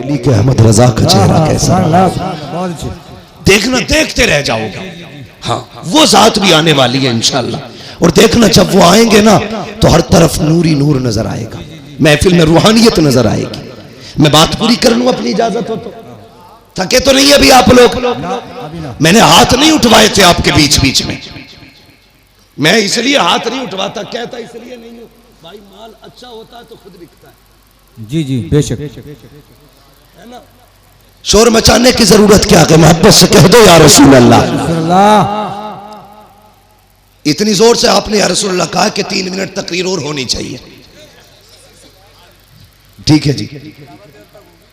अली के अहमद रजा का चेहरा कैसा, देखना, देखते रह जाओगे। हाँ, वो जात भी आने वाली है इंशाअल्लाह। और देखना जब वो आएंगे ना तो हर तरफ नूर ही नूर नजर आएगा, महफिल में रूहानियत नजर आएगी। मैं बात पूरी कर लूं अपनी इजाजत हो तो? थके तो नहीं अभी आप लोग? मैंने हाथ नहीं उठवाए थे आपके बीच बीच में, मैं इसलिए हाथ नहीं उठवाता, कहता इसलिए नहीं हूं भाई, माल अच्छा होता है तो खुद बिकता है। जी जी बेशक, है ना? शोर मचाने की जरूरत क्या है, मोहब्बत से कह दो या रसूल अल्लाह। इतनी जोर से आपने या रसूल अल्लाह कहा कि 3 मिनट तकरीर और होनी चाहिए। ठीक है जी,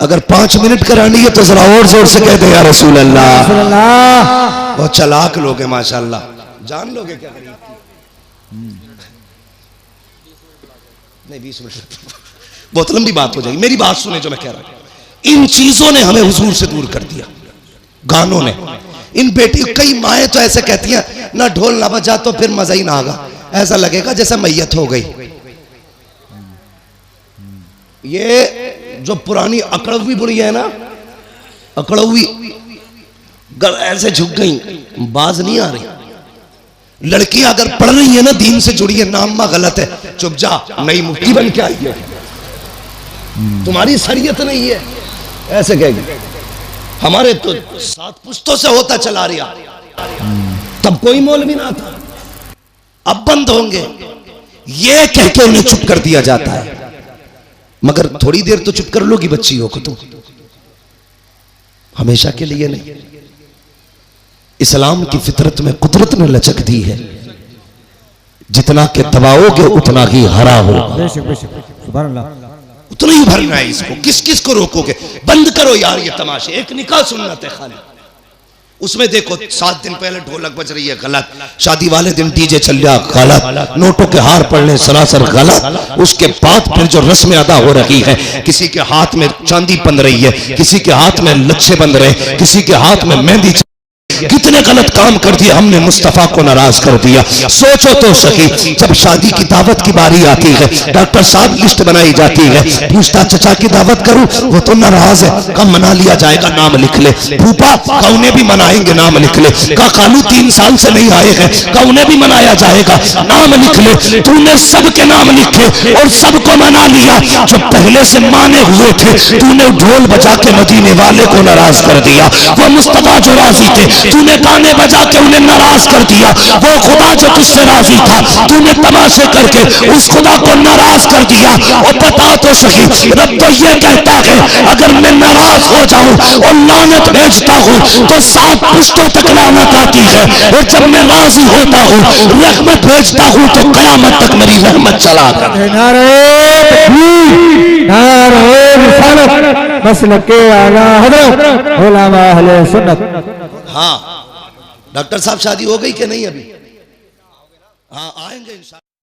अगर 5 मिनट करानी है तो जरा और जोर से कह दे या रसूल अल्लाह। बहुत चालाक लोग हैं माशाल्लाह, जान लोगे क्या करीब नहीं 20 मिनट बहुत लंबी बात हो जाएगी। मेरी बात सुने जो मैं कह रहा हूं, इन चीजों ने हमें हुजूर से दूर कर दिया, गानों ने। इन बेटी, कई माएँ तो ऐसे कहती हैं ना ढोल ना बजा तो फिर मजा ही ना आगा, ऐसा लगेगा जैसे मैयत हो गई। ये जो पुरानी अकड़वी बुढ़ी है ना, अकड़वी ऐसे झुक गई, बाज नहीं आ रही। लड़कियां अगर पढ़ रही है ना, दीन से जुड़ी है, नाम गलत है, चुप जा, नई मुफ्ती बन के आई है, तुम्हारी शरीयत नहीं है, ऐसे कहेगी। हमारे तो 7 पुश्तों से होता चला रहा, तब कोई मौलवी ना था, अब बंद होंगे, ये कह के उन्हें चुप कर दिया जाता है। मगर थोड़ी देर तो चुप कर लोगी बच्चियों को, तुम हमेशा के लिए नहीं। इस्लाम की फितरत में कुदरत ने लचक दी है, जितना के दबाओगे उतना ही हरा होगा, उतना ही भरना है इसको। किस किस को रोकोगे? बंद करो यार ये तमाशे। एक निकाह सुन्नत है खाली, उसमें देखो 7 दिन पहले ढोलक बज रही है, गलत। शादी वाले दिन डीजे चल रहा, गलत। नोटों के हार पड़ने सरासर गलत। उसके बाद फिर जो रस्में अदा हो रही है, किसी के हाथ में चांदी बंध रही है, किसी के हाथ में लच्छे बंध रहे, किसी के हाथ में मेहंदी, कितने गलत काम कर दिए हमने, मुस्तफा को नाराज कर दिया। सोचो तो सही, जब शादी की दावत की बारी आती है, डॉक्टर साहब लिस्ट बनाई जाती है, पूछता चचा की दावत करूं, वो तो नाराज है, कब मना लिया जाएगा, नाम लिख ले। फूफा का उन्हें भी मनाएंगे, नाम लिख ले। का कालू 3 साल से नहीं आए हैं, का उन्हें भी मनाया जाएगा, नाम लिख ले। तूने सबके नाम लिखे और सबको मना लिया। जो पहले से माने हुए थे, तूने ढोल बजा के मदीने वाले को नाराज कर दिया। वो मुस्तफा जो राजी थे, तूने गाने बजा के उन्हें नाराज कर दिया। वो खुदा जो तुझसे राजी था, तूने तमाशे करके उस खुदा को नाराज कर दिया। और बता तो सही, रब तो ये कहता है अगर मैं नाराज हो जाऊं और लानत भेजता हूं तो 7 पुश्तों तक लानत आती है, और जब मैं राजी होता हूं, रहमत भेजता हूं तो कयामत तक मेरी रहमत चला कर। हाँ डॉक्टर साहब, शादी हो गई कि नहीं अभी? हाँ आएंगे इंशाअल्लाह।